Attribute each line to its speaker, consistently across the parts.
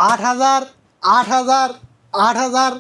Speaker 1: 8,000 8,000 8,000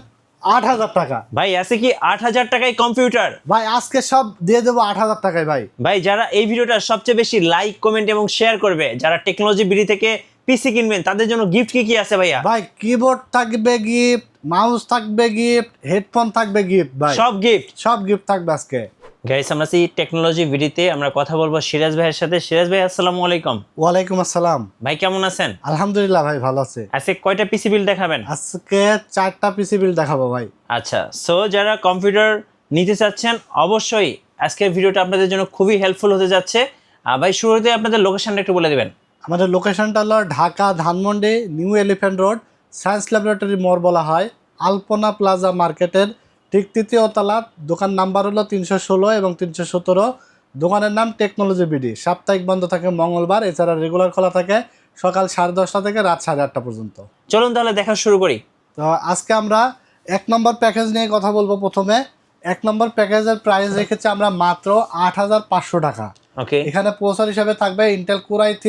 Speaker 1: 8,000 টাকা
Speaker 2: ভাই আছে কি 8,000 টাকায় কম্পিউটার?
Speaker 1: ভাই আজকে সব দিয়ে দেবো 8,000 টাকায় ভাই।
Speaker 2: ভাই যারা এই ভিডিওটা সবচেয়ে বেশি লাইক কমেন্ট এবং শেয়ার করবে, যারা টেকনোলজি বিডি থেকে পিসি কিনবেন, তাদের জন্য গিফট কি কি আছে ভাইয়া?
Speaker 1: ভাই কিবোর্ড থাকবে গিফট, মাউস থাকবে গিফট, হেডফোন থাকবে গিফট ভাই,
Speaker 2: সব গিফট
Speaker 1: সব গিফট থাকবে আজকে।
Speaker 2: গাইস আমরা সেই টেকনোলজি ভিডিওতে আমরা কথা বলবো সিরাজ ভাইয়ের সাথে। সিরাজ ভাই আসসালামু আলাইকুম।
Speaker 1: ওয়ালাইকুম আসসালাম।
Speaker 2: ভাই কেমন আছেন?
Speaker 1: আলহামদুলিল্লাহ ভাই ভালো আছে।
Speaker 2: আজকে কয়টা পিসি বিল দেখাবেন?
Speaker 1: আজকে 4টা পিসি বিল দেখাবো ভাই।
Speaker 2: আচ্ছা, সো যারা কম্পিউটার নিতে চাচ্ছেন অবশ্যই আজকের ভিডিওটা আপনাদের জন্য খুবই হেল্পফুল হতে যাচ্ছে। ভাই শুরুতে আপনাদের লোকেশনটা একটু বলে দিবেন।
Speaker 1: আমাদের লোকেশনটা হলো Dhaka Dhanmondi new elephant road, science laboratory মোড় বলা হয়, আলপনা প্লাজা মার্কেটের ঠিক তৃতীয় তলা। দোকান নাম্বার হলো 316 এবং 317। দোকানের নাম টেকনোলজি বিডি। সাপ্তাহিক বন্ধ থাকে মঙ্গলবার, এছাড়া রেগুলার খোলা থাকে সকাল 10:30 থেকে রাত 8:30 পর্যন্ত।
Speaker 2: চলুন তাহলে দেখা শুরু করি।
Speaker 1: তো আজকে আমরা 1 নম্বর প্যাকেজ নিয়ে কথা বলবো। প্রথমে 1 নম্বর প্যাকেজের প্রাইস রেখেছি আমরা মাত্র 8,500 টাকা।
Speaker 2: ওকে,
Speaker 1: এখানে প্রসেসর হিসাবে থাকবে Intel core i3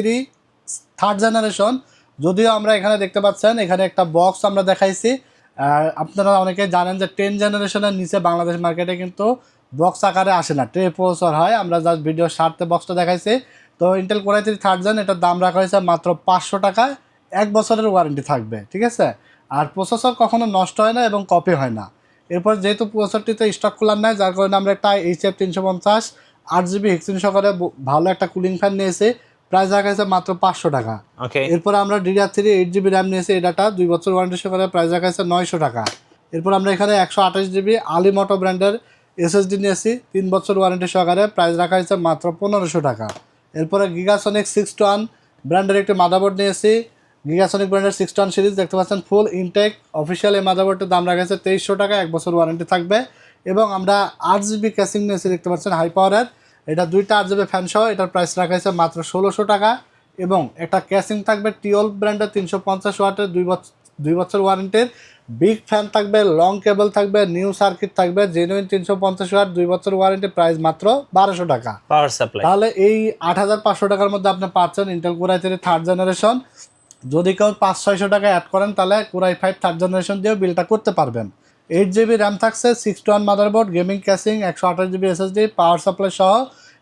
Speaker 1: third generation. যদিও আমরা এখানে দেখতে পাচ্ছেন এখানে একটা বক্স আমরা দেখাইছি। আর আপনারা অনেকে জানেন যে 10 জেনারেশনের নিচে বাংলাদেশ মার্কেটে কিন্তু বক্স আকারে আসে না, ট্রে প্রসেসর হয়। আমরা জাস্ট ভিডিও স্বার্থে বক্সটা দেখাইছি। তো Intel core i3 third gen, এটার দাম রাখা হয়েছে মাত্র 500 টাকা। 1 বছরের ওয়ারেন্টি থাকবে, ঠিক আছে। আর প্রসেসর কখনো নষ্ট হয় না এবং কপি হয় না। এরপর যেহেতু প্রসেসরটিতে স্টক কুলার নাই, যার কারণে আমরা একটা HF350 8GB হিক্সিন সহকারে ভালো একটা কুলিং ফ্যান নিয়েছি। প্রাইস রাখা হয়েছে মাত্র 500 টাকা।
Speaker 2: ওকে,
Speaker 1: এরপর আমরা DDR3 8GB র্যাম নিয়েছি। এটাটা 2 বছর ওয়ারেন্টি সহকারে প্রাইস রাখা হয়েছে 900 টাকা। এরপর আমরা এখানে 128GB আলিমটো ব্র্যান্ডের SSD নিয়েছি 3 বছর ওয়ারেন্টি সহকারে, প্রাইস রাখা হয়েছে মাত্র 1500 টাকা। এরপরে গিগাসনিক 6-1 ব্র্যান্ডের একটি মাদারবোর্ড নিয়েছি। গিগাসনিক ব্র্যান্ডের 6-1 সিরিজ দেখতে পাচ্ছেন, ফুল ইনটেক অফিসিয়াল। এই মাদারবোর্ডের দাম রাখা হয়েছে 2300 টাকা, 1 বছর ওয়ারেন্টি থাকবে। এবং আমরা 8GB ক্যাসিং নিয়েছি দেখতে পাচ্ছেন হাই পাওয়ারের। এটা 2টা 8GB ফ্যান সহ, এটার প্রাইস রাখা হয়েছে মাত্র 1600 টাকা। এবং একটা ক্যাসিং থাকবে টিওল ব্র্যান্ডের 350 ওয়াটের 2 বছর ওয়ারেন্টির। বিগ ফ্যান থাকবে, লং কেবল থাকবে, নিউ সার্কিট থাকবে, জেনুইন 350 ওয়াট, 2 বছর ওয়ারেন্টি, প্রাইস মাত্র 1200 টাকা।
Speaker 2: Power supply.
Speaker 1: তাহলে এই 8,500 টাকার মধ্যে আপনি পাচ্ছেন Intel core i3 third generation. যদি কেউ 500-600 টাকা অ্যাড করেন তাহলে কোর i5 থার্ড জেনারেশন দিয়েও বিলটা করতে পারবেন। 8GB র্যাম থাকছে, 6-1 motherboard, gaming casing, 128GB SSD, power supply সহ।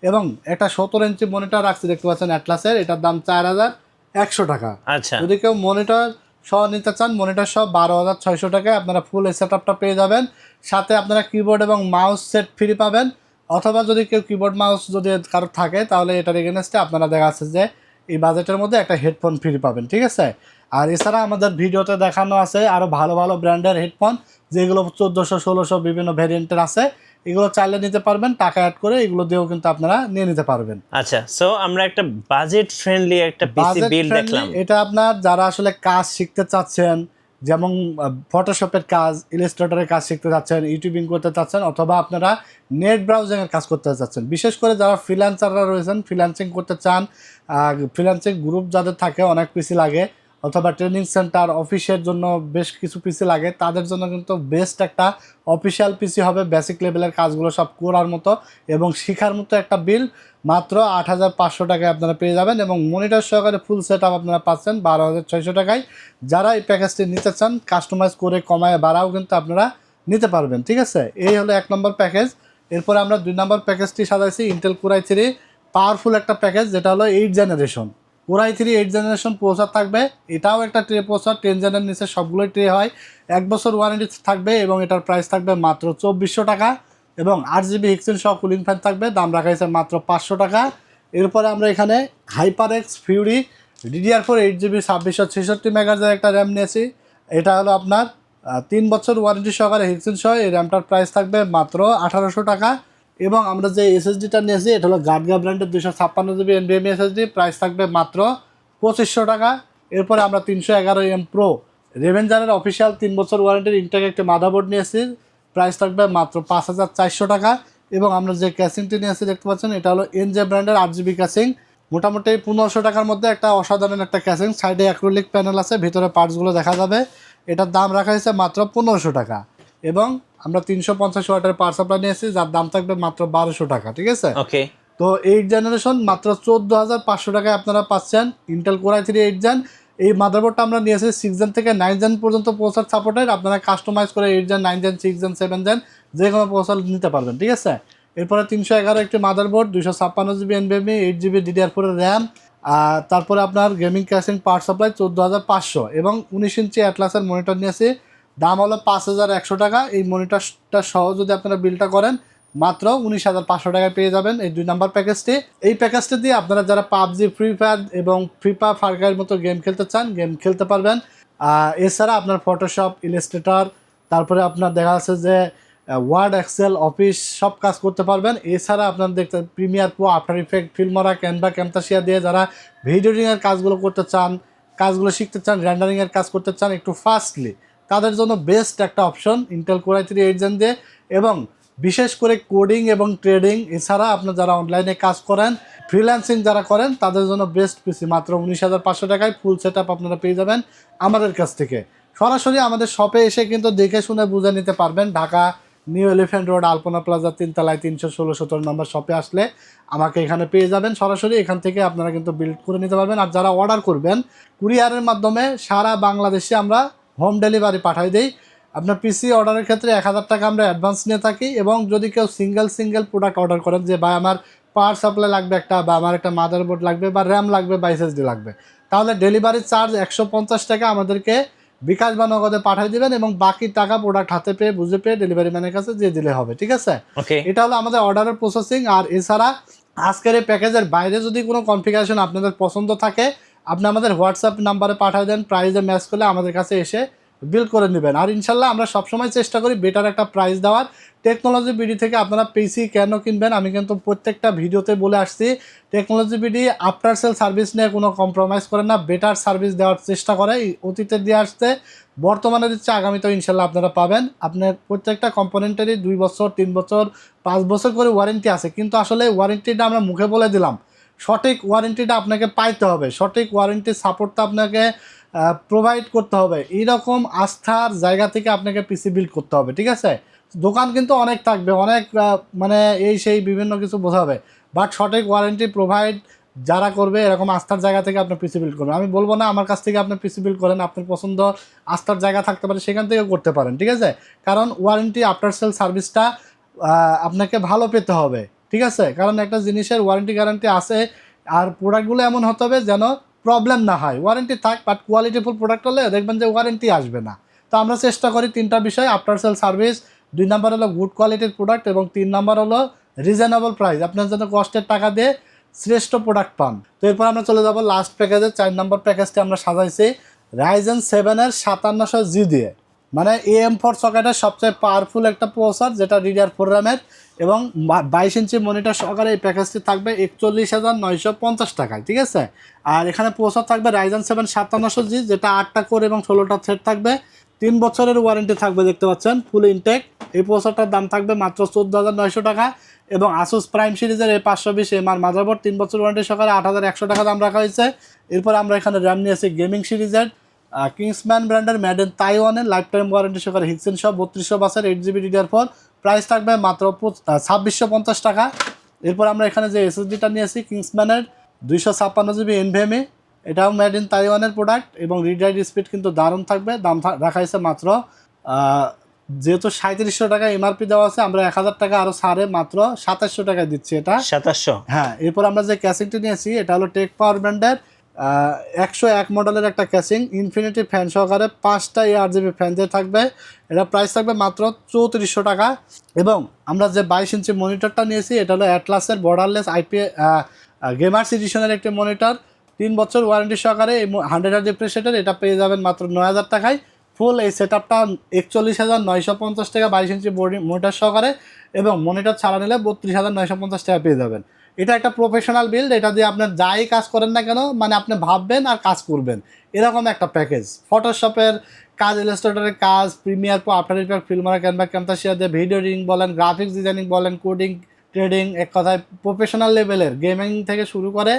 Speaker 1: এবং একটা 17 ইঞ্চি মনিটর রাখছি দেখতে পাচ্ছেন অ্যাটলাসের, এটার দাম 4,100 টাকা।
Speaker 2: আচ্ছা,
Speaker 1: যদি কেউ মনিটর সহ নিতে চান, মনিটর সহ 12,600 টাকায় আপনারা ফুল এই সেটআপটা পেয়ে যাবেন। সাথে আপনারা কিবোর্ড এবং মাউস সেট ফ্রি পাবেন। অথবা যদি কেউ কিবোর্ড মাউস যদি কারো থাকে, তাহলে এটার এগেনস্টে আপনারা দেখা যাচ্ছে যে এই বাজেটের মধ্যে একটা হেডফোন ফ্রি পাবেন, ঠিক আছে। আর এছাড়া আমাদের ভিডিওতে দেখানো আছে আরও ভালো ভালো ব্র্যান্ডের হেডফোন, যেগুলো 1400 1600 বিভিন্ন ভ্যারিয়েন্টের আছে। এগুলো চাইলে নিতে পারবেন, টাকা অ্যাড করে এগুলো দিয়েও কিন্তু আপনারা নিয়ে নিতে পারবেন।
Speaker 2: আচ্ছা, সো আমরা একটা বাজেট ফ্রেন্ডলি একটা পিসি
Speaker 1: বাজেট
Speaker 2: বিল
Speaker 1: ফ্রেন্ডলি,
Speaker 2: দেখলাম।
Speaker 1: এটা আপনার যারা আসলে কাজ শিখতে চাচ্ছেন, যেমন ফটোশপের কাজ, ইলাস্ট্রেটরের কাজ শিখতে চাচ্ছেন, ইউটিউবিং করতে চাচ্ছেন, অথবা আপনারা নেট ব্রাউজিংয়ের কাজ করতে চাচ্ছেন, বিশেষ করে যারা ফ্রিল্যান্সাররা রয়েছেন, ফ্রিল্যান্সিং করতে চান, ফ্রিল্যান্সিং গ্রুপ যাদের থাকে, অনেক পিসি লাগে, অথবা ট্রেনিং সেন্টার অফিসের জন্য বেশ কিছু পিসি লাগে, তাদের জন্য কিন্তু বেস্ট একটা অফিসিয়াল পিসি হবে, বেসিক লেভেলের কাজগুলো সব করার মতো এবং শেখার মতো একটা বিল। মাত্র 8,500 টাকায় আপনারা পেয়ে যাবেন এবং মনিটর সহকারে ফুল সেট আপ আপনারা পাচ্ছেন 12,600 টাকায়। যারা এই প্যাকেজটি নিতে চান, কাস্টমাইজ করে কমায় বাড়াও কিন্তু আপনারা নিতে পারবেন, ঠিক আছে। এই হলো 1 নম্বর প্যাকেজ। এরপরে আমরা 2 নম্বর প্যাকেজটি সাজাইছি ইন্টেল কোর i3 পাওয়ারফুল একটা প্যাকেজ, যেটা হলো 8 generation core i3 8 generation processor থাকবে। এটাও একটা ট্রে প্রসেসর, 10 জেনের নিচে সবগুলোই ট্রে হয়। 1 বছর ওয়ারেন্টি থাকবে এবং এটার প্রাইস থাকবে মাত্র 2400 টাকা। এবং 8GB হিক্সিন সহ কুলিং ফ্যান থাকবে, দাম রাখা হয়েছে মাত্র 500 টাকা। এরপরে আমরা এখানে HyperX Fury DDR4 8GB 2666 মেগাহার্জের একটা র্যাম নিয়েছি। এটা হলো আপনার 3 বছর ওয়ারেন্টি সহকারে হিক্সিন সহ। এই র্যামটার প্রাইস থাকবে মাত্র 1800 টাকা। এবং আমরা যে SSDটা নিয়েছি, এটা হলো গার্ডগা ব্র্যান্ডের 256GB NVMe SSD, প্রাইস থাকবে মাত্র 2500 টাকা। এরপরে আমরা 311M Pro রেভেঞ্জারের অফিসিয়াল 3 বছর ওয়ারেন্টির ইনটেক একটা মাদারবোর্ড নিয়েছি, প্রাইস থাকবে মাত্র 5,400 টাকা। এবং আমরা যে ক্যাসিংটি নিয়েছি দেখতে পাচ্ছেন, এটা হলো NJ ব্র্যান্ডের 8GB ক্যাসিং। মোটামুটি 1500 টাকার মধ্যে একটা অসাধারণ একটা ক্যাসিং। সাইডে অ্যাক্রিলিক প্যানেল আছে, ভিতরে পার্টসগুলো দেখা যাবে। এটার দাম রাখা হয়েছে মাত্র 1500 টাকা। এবং আমরা 350 ওয়াটের পাওয়ার সাপ্লাই নিয়েছি, যার দাম থাকবে মাত্র 1200 টাকা, ঠিক আছে।
Speaker 2: ওকে,
Speaker 1: তো 8 জেনারেশন মাত্র 14,500 টাকায় আপনারা পাচ্ছেন ইন্টেল কোর i3 8 জেন। এই মাদারবোর্ডটা আমরা নিয়েছি 6 জেন থেকে 9 জেন পর্যন্ত প্রসেসর সাপোর্টেড। আপনারা কাস্টমাইজ করে 8 জেন 9 জেন 6 জেন 7 জেন যে কোনো প্রসেসর নিতে পারবেন, ঠিক আছে। এরপরে 311 একটি motherboard, 256 GB NVMe, 8 GB DDR4 RAM, তারপরে আপনার গেমিং ক্যাসিং পাওয়ার সাপ্লাই 14,500 এবং 19 ইঞ্চি অ্যাটলাসের মনিটর নিয়েছি। দাম হলো 5,100 টাকা। এই মনিটরটা সহ যদি আপনারা বিলটা করেন মাত্র 19,500 টাকায় পেয়ে যাবেন এই 2 নাম্বার প্যাকেজটি। এই প্যাকেজটি দিয়ে আপনারা যারা পাবজি, ফ্রি ফায়ার এবং ফিফা, ফার ক্রাইয়ের মতো গেম খেলতে চান, গেম খেলতে পারবেন। এছাড়া আপনার ফটোশপ, ইলাস্ট্রেটর, তারপরে আপনার দেখা যাচ্ছে যে ওয়ার্ড, এক্সেল, অফিস সব কাজ করতে পারবেন। এছাড়া আপনার দেখতে Premiere Pro, after effect, ফিল্মরা, Canva, ক্যামতাসিয়া দিয়ে যারা ভিডিও এডিটিংয়ের কাজগুলো করতে চান, কাজগুলো শিখতে চান, রেন্ডারিংয়ের কাজ করতে চান একটু ফাস্টলি, তাদের জন্য বেস্ট একটা option Intel core i3 8 gen দিয়ে। এবং বিশেষ করে কোডিং এবং ট্রেডিং, এছাড়া আপনার যারা অনলাইনে কাজ করেন, ফ্রিল্যান্সিং যারা করেন, তাদের জন্য বেস্ট পিসি মাত্র 19,500 টাকায় ফুল সেট আপ আপনারা পেয়ে যাবেন আমাদের কাছ থেকে। সরাসরি আমাদের শপে এসে কিন্তু দেখে শুনে বুঝে নিতে পারবেন। ঢাকা নিউ এলিফ্যান্ট রোড, আলপনা প্লাজা 3 তলায় 316-17 নম্বর শপে আসলে আমাকে এখানে পেয়ে যাবেন। সরাসরি এখান থেকে আপনারা কিন্তু বিল্ড করে নিতে পারবেন। আর যারা অর্ডার করবেন কুরিয়ারের মাধ্যমে সারা বাংলাদেশে আমরা হোম ডেলিভারি পাঠাই দিই। আপনার পিসি অর্ডারের ক্ষেত্রে 1,000 টাকা আমরা অ্যাডভান্স নিয়ে থাকি। এবং যদি কেউ সিঙ্গেল প্রোডাক্ট অর্ডার করেন, যে ভাই আমার পাওয়ার সাপ্লাই লাগবে একটা, বা আমার একটা মাদারবোর্ড লাগবে, বা র্যাম লাগবে, বা SSD লাগবে, তাহলে ডেলিভারি চার্জ 150 টাকা আমাদেরকে বিকাশ বা নগদে পাঠিয়ে দিবেন এবং বাকি টাকা প্রোডাক্ট হাতে পেয়ে বুঝে পেয়ে ডেলিভারি ম্যানের কাছে দিয়ে দিলে হবে, ঠিক আছে।
Speaker 2: ওকে,
Speaker 1: এটা হলো আমাদের অর্ডারের প্রসেসিং। আর এছাড়া আজকের এই প্যাকেজের বাইরে যদি কোনো কনফিগারেশন আপনাদের পছন্দ থাকে, আপনি আমাদের হোয়াটসঅ্যাপ নাম্বারে পাঠিয়ে দেন, প্রাইসে ম্যাচ করলে আমাদের কাছে এসে বিল করে নেবেন। আর ইনশাল্লাহ আমরা সবসময় চেষ্টা করি বেটার একটা প্রাইস দেওয়ার। টেকনোলজি বিডি থেকে আপনারা পিসি কেন কিনবেন, আমি কিন্তু প্রত্যেকটা ভিডিওতে বলে আসছি, technology BD after sale service নিয়ে কোনো কম্প্রোমাইজ করে না, বেটার সার্ভিস দেওয়ার চেষ্টা করে। অতীতে দিয়ে আসতে, বর্তমানে দিচ্ছে, আগামীতেও ইনশাল্লাহ আপনারা পাবেন। আপনার প্রত্যেকটা কম্পোনেন্টেরই 2 বছর, 3 বছর, 5 বছর করে ওয়ারেন্টি আছে। কিন্তু আসলে ওয়ারেন্টিটা আমরা মুখে বলে দিলাম, সঠিক ওয়ারেন্টিটা আপনাকে পাইতে হবে, সঠিক ওয়ারেন্টি সাপোর্টটা আপনাকে প্রোভাইড করতে হবে। এইরকম আস্থার জায়গা থেকে আপনাকে পিসি বিল্ড করতে হবে, ঠিক আছে। দোকান কিন্তু অনেক থাকবে, অনেক মানে এই সেই বিভিন্ন কিছু বোঝাবে, বাট সঠিক ওয়ারেন্টি প্রোভাইড যারা করবে এরকম আস্থার জায়গা থেকে আপনি পিসি বিল্ড করবেন। আমি বলবো না আমার কাছ থেকে আপনি পিসি বিল্ড করেন, আপনার পছন্দ আস্থার জায়গা থাকতে পারে, সেখান থেকে করতে পারেন, ঠিক আছে। কারণ ওয়ারেন্টি আফটার সেল সার্ভিসটা আপনাকে ভালো পেতে হবে, ঠিক আছে। কারণ একটা জিনিসের ওয়ারেন্টি গ্যারান্টি আছে, আর প্রোডাক্টগুলো এমন হতে হবে যেন প্রবলেম না হয়। ওয়ারেন্টি থাক, বাট কোয়ালিটিফুল প্রোডাক্ট হলে দেখবেন যে ওয়ারেন্টি আসবে না। তো আমরা চেষ্টা করি 3টা বিষয়, আফটার সেল সার্ভিস, 2 নাম্বার হলো গুড কোয়ালিটির প্রোডাক্ট, এবং 3 নাম্বার হলো রিজনেবল প্রাইস, আপনার জন্য কষ্টের টাকা দিয়ে শ্রেষ্ঠ প্রোডাক্ট পান। তো এরপর আমরা চলে যাব লাস্ট প্যাকেজে। 4 নম্বর প্যাকেজটি আমরা সাজাইছি Ryzen 7-এর 5700G দিয়ে, মানে AM4 সকেটের সবচেয়ে পাওয়ারফুল একটা প্রসেসর, যেটা DDR4 র্যামের, এবং 22 ইঞ্চি মনিটর সহকারে এই প্যাকেজটি থাকবে 41,950 টাকায়, ঠিক আছে। আর এখানে প্রসেসর থাকবে Ryzen 7 5700G, যেটা 8টা কোর এবং 16টা থ্রেড থাকবে। 3 বছরের ওয়ারেন্টি থাকবে, দেখতে পাচ্ছেন ফুল ইনটেক। এই প্রসেসরটার দাম থাকবে মাত্র 14,900 টাকা। এবং আসুস প্রাইম সিরিজের এই 520 MR মাদারবোর্ড 3 বছর ওয়ারেন্টি সহকারে 8,100 টাকা দাম রাখা হয়েছে। এরপর আমরা এখানে র্যাম নিয়েছি গেমিং সিরিজের কিংসম্যান ব্র্যান্ডের মেড ইন তাইওয়ানের লাইফ টাইম ওয়ারেন্টি সহকারে হিক্সেন সহ 3200 বাসের 8GB DDR4, প্রাইস থাকবে মাত্র 2650 টাকা। এরপর আমরা এখানে যে SSDটা নিয়েছি কিংসম্যানের 256GB NVMe, এটাও মেড ইন তাইওয়ানের প্রোডাক্ট, এবং রিড রাইট স্পিড কিন্তু দারুণ থাকবে। দাম রাখা হয়েছে মাত্র যেহেতু 3700 টাকা এমআরপি দেওয়া আছে, আমরা 1000 টাকা আরও ছাড়ে মাত্র 2700 টাকায় দিচ্ছি এটা,
Speaker 2: 2700।
Speaker 1: হ্যাঁ। এরপর আমরা যে ক্যাসিংটি নিয়েছি এটা হলো টেক পাওয়ার ব্র্যান্ডের 101 মডেলের একটা ক্যাসিং, ইনফিনিটি ফ্যান সহকারে 5টা ARGB ফ্যান দিয়ে থাকবে। এটা প্রাইস থাকবে মাত্র 3400 টাকা। এবং আমরা যে 22 ইঞ্চি মনিটরটা নিয়েছি এটা হলো অ্যাটলাসের বর্ডারলেস গেমার্স এডিশনের একটি মনিটর, 3 বছর ওয়ারেন্টি সহকারে, 100Hz রিফ্রেশ রেটের, এটা পেয়ে যাবেন মাত্র 9000 টাকায়। ফুল এই সেট আপটা 41,950 টাকা 22 ইঞ্চি মনিটর সহকারে, এবং মনিটর ছাড়া নিলে 32,950 টাকা পেয়ে যাবেন। এটা একটা প্রফেশনাল বিল্ড, এটা দিয়ে আপনার যাই কাজ করেন না কেন, মানে আপনি ভাববেন আর কাজ করবেন, এরকম একটা প্যাকেজ। ফটোশপের কাজ, ইলাস্ট্রেটরের কাজ, Premiere Pro, after effect, ফিল্মরা, Canva, ক্যামতাসিয়া দিয়ে ভিডিও এডিটিং বলেন, গ্রাফিক্স ডিজাইনিং বলেন, কোডিং, ট্রেডিং, এক কথায় প্রফেশনাল লেভেলের গেমিং থেকে শুরু করে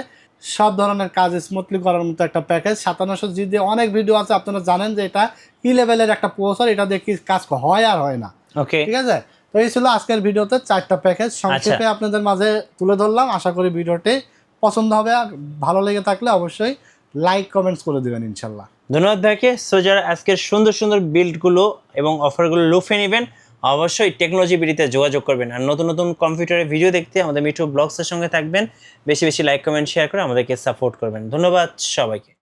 Speaker 1: সব ধরনের কাজ স্মুথলি করার মতো একটা প্যাকেজ। 5700G দিয়ে অনেক ভিডিও আছে, আপনারা জানেন যে এটা কি লেভেলের একটা প্রসেসর, এটা দিয়ে কি কাজ হয় আর হয় না,
Speaker 2: ওকে,
Speaker 1: ঠিক আছে। তো এই ছিল আজকের ভিডিওতে 4টা প্যাকেজ সংক্ষেপে আপনাদের মাঝে তুলে ধরলাম। আশা করি ভিডিওটি পছন্দ হবে, আর ভালো লেগে থাকলে অবশ্যই লাইক কমেন্টস করে দেবেন ইনশাল্লাহ।
Speaker 2: ধন্যবাদ ভাইকে। সো যারা আজকের সুন্দর সুন্দর বিল্ডগুলো এবং অফারগুলো লুফে নেবেন অবশ্যই টেকনোলজি বিডিতে যোগাযোগ করবেন। আর নতুন নতুন কম্পিউটারের ভিডিও দেখতে আমাদের মিঠু ব্লগসের সঙ্গে থাকবেন। বেশি বেশি লাইক কমেন্ট শেয়ার করে আমাদেরকে সাপোর্ট করবেন। ধন্যবাদ সবাইকে।